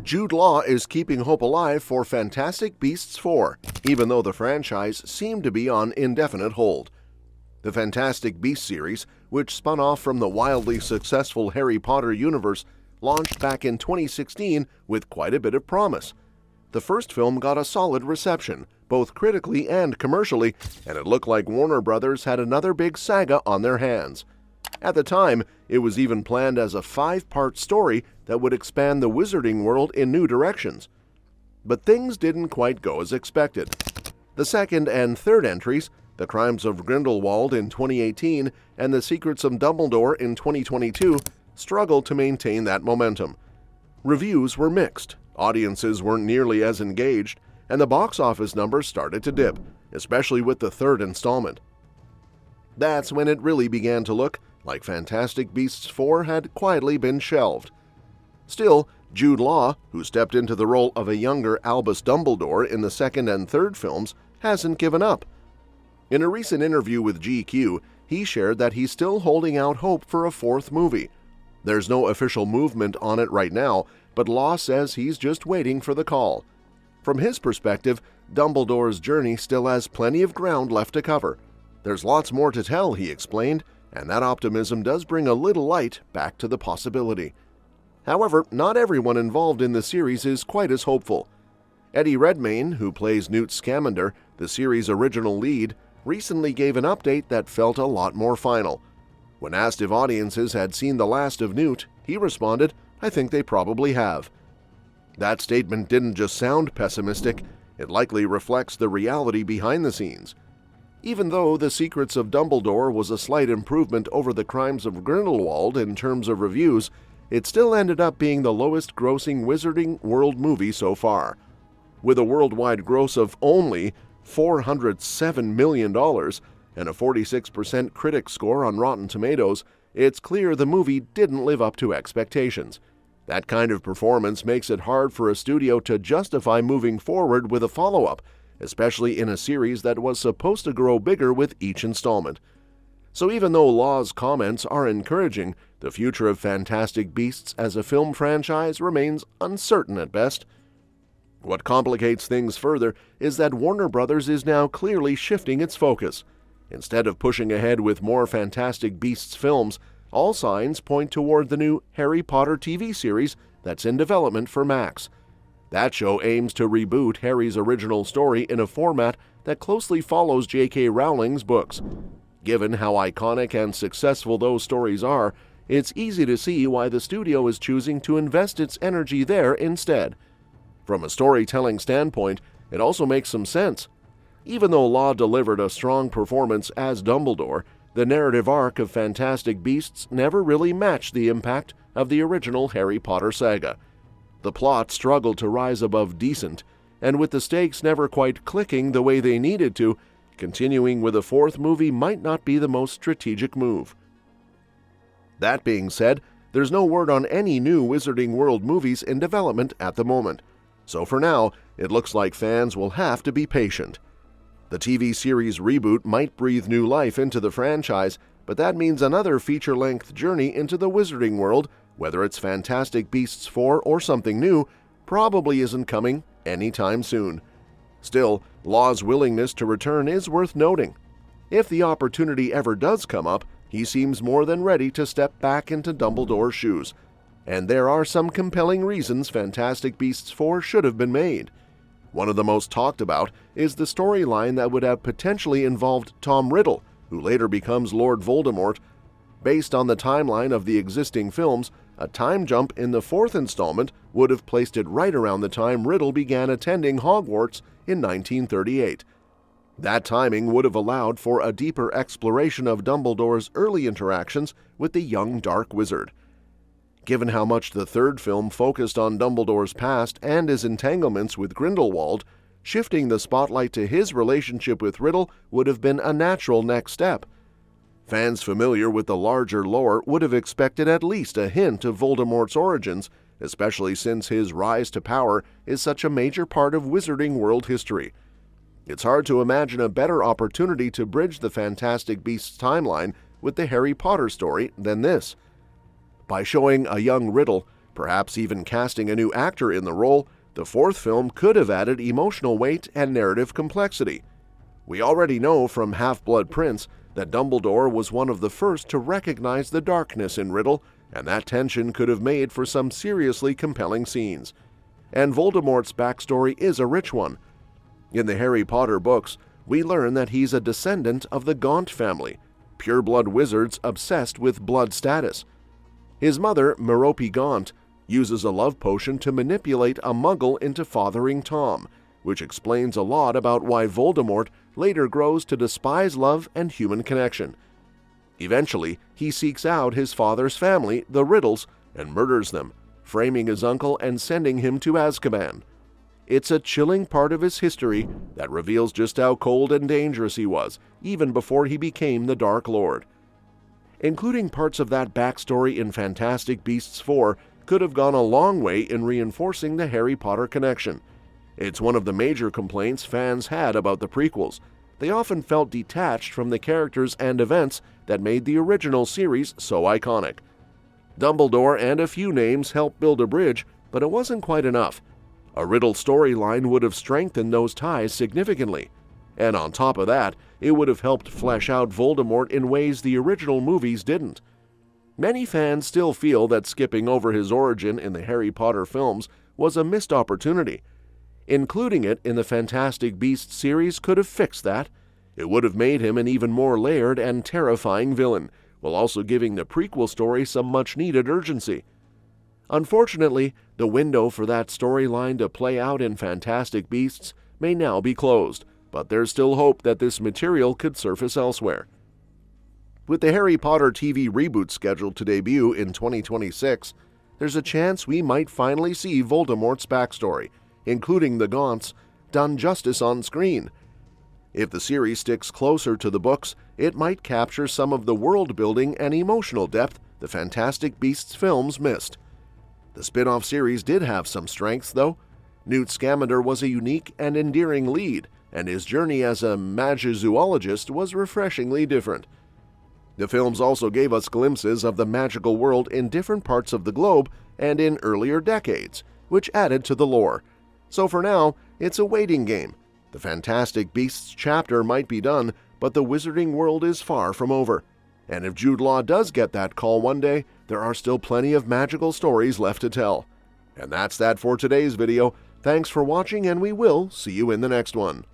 Jude Law is keeping hope alive for Fantastic Beasts 4, even though the franchise seemed to be on indefinite hold. The Fantastic Beasts series, which spun off from the wildly successful Harry Potter universe, launched back in 2016 with quite a bit of promise. The first film got a solid reception, both critically and commercially, and it looked like Warner Brothers had another big saga on their hands. At the time, it was even planned as a 5-part story that would expand the wizarding world in new directions. But things didn't quite go as expected. The second and third entries, The Crimes of Grindelwald in 2018 and The Secrets of Dumbledore in 2022, struggled to maintain that momentum. Reviews were mixed, audiences weren't nearly as engaged, and the box office numbers started to dip, especially with the third installment. That's when it really began to look like Fantastic Beasts 4 had quietly been shelved. Still, Jude Law, who stepped into the role of a younger Albus Dumbledore in the second and third films, hasn't given up. In a recent interview with GQ, he shared that he's still holding out hope for a fourth movie. There's no official movement on it right now, but Law says he's just waiting for the call. From his perspective, Dumbledore's journey still has plenty of ground left to cover. There's lots more to tell, he explained, and that optimism does bring a little light back to the possibility. However, not everyone involved in the series is quite as hopeful. Eddie Redmayne, who plays Newt Scamander, the series' original lead, recently gave an update that felt a lot more final. When asked if audiences had seen the last of Newt, he responded, "I think they probably have." That statement didn't just sound pessimistic, it likely reflects the reality behind the scenes. Even though The Secrets of Dumbledore was a slight improvement over The Crimes of Grindelwald in terms of reviews, it still ended up being the lowest-grossing Wizarding World movie so far. With a worldwide gross of only $407 million and a 46% critic score on Rotten Tomatoes, it's clear the movie didn't live up to expectations. That kind of performance makes it hard for a studio to justify moving forward with a follow-up, especially in a series that was supposed to grow bigger with each installment. So even though Law's comments are encouraging, the future of Fantastic Beasts as a film franchise remains uncertain at best. What complicates things further is that Warner Brothers is now clearly shifting its focus. Instead of pushing ahead with more Fantastic Beasts films, all signs point toward the new Harry Potter TV series that's in development for Max. That show aims to reboot Harry's original story in a format that closely follows J.K. Rowling's books. Given how iconic and successful those stories are, it's easy to see why the studio is choosing to invest its energy there instead. From a storytelling standpoint, it also makes some sense. Even though Law delivered a strong performance as Dumbledore, the narrative arc of Fantastic Beasts never really matched the impact of the original Harry Potter saga. The plot struggled to rise above decent, and with the stakes never quite clicking the way they needed to, continuing with a fourth movie might not be the most strategic move. That being said, there's no word on any new Wizarding World movies in development at the moment, so for now, it looks like fans will have to be patient. The TV series reboot might breathe new life into the franchise, but that means another feature-length journey into the Wizarding World, whether it's Fantastic Beasts 4 or something new, probably isn't coming anytime soon. Still, Law's willingness to return is worth noting. If the opportunity ever does come up, he seems more than ready to step back into Dumbledore's shoes. And there are some compelling reasons Fantastic Beasts 4 should have been made. One of the most talked about is the storyline that would have potentially involved Tom Riddle, who later becomes Lord Voldemort. Based on the timeline of the existing films, a time jump in the fourth installment would have placed it right around the time Riddle began attending Hogwarts in 1938. That timing would have allowed for a deeper exploration of Dumbledore's early interactions with the young Dark Wizard. Given how much the third film focused on Dumbledore's past and his entanglements with Grindelwald, shifting the spotlight to his relationship with Riddle would have been a natural next step. Fans familiar with the larger lore would have expected at least a hint of Voldemort's origins, especially since his rise to power is such a major part of Wizarding World history. It's hard to imagine a better opportunity to bridge the Fantastic Beasts timeline with the Harry Potter story than this. By showing a young Riddle, perhaps even casting a new actor in the role, the fourth film could have added emotional weight and narrative complexity. We already know from Half-Blood Prince that Dumbledore was one of the first to recognize the darkness in Riddle, and that tension could have made for some seriously compelling scenes. And Voldemort's backstory is a rich one. In the Harry Potter books, we learn that he's a descendant of the Gaunt family, pure-blood wizards obsessed with blood status. His mother, Merope Gaunt, uses a love potion to manipulate a Muggle into fathering Tom, which explains a lot about why Voldemort later grows to despise love and human connection. Eventually, he seeks out his father's family, the Riddles, and murders them, framing his uncle and sending him to Azkaban. It's a chilling part of his history that reveals just how cold and dangerous he was, even before he became the Dark Lord. Including parts of that backstory in Fantastic Beasts 4 could have gone a long way in reinforcing the Harry Potter connection. It's one of the major complaints fans had about the prequels. They often felt detached from the characters and events that made the original series so iconic. Dumbledore and a few names helped build a bridge, but it wasn't quite enough. A Riddle storyline would have strengthened those ties significantly. And on top of that, it would have helped flesh out Voldemort in ways the original movies didn't. Many fans still feel that skipping over his origin in the Harry Potter films was a missed opportunity. Including it in the Fantastic Beasts series could have fixed that. It would have made him an even more layered and terrifying villain, while also giving the prequel story some much-needed urgency. Unfortunately, the window for that storyline to play out in Fantastic Beasts may now be closed, but there's still hope that this material could surface elsewhere. With the Harry Potter TV reboot scheduled to debut in 2026, there's a chance we might finally see Voldemort's backstory, including the Gaunts, done justice on screen. If the series sticks closer to the books, it might capture some of the world-building and emotional depth the Fantastic Beasts films missed. The spin-off series did have some strengths, though. Newt Scamander was a unique and endearing lead, and his journey as a magizoologist was refreshingly different. The films also gave us glimpses of the magical world in different parts of the globe and in earlier decades, which added to the lore. So for now, it's a waiting game. The Fantastic Beasts chapter might be done, but the wizarding world is far from over. And if Jude Law does get that call one day, there are still plenty of magical stories left to tell. And that's that for today's video. Thanks for watching, and we will see you in the next one.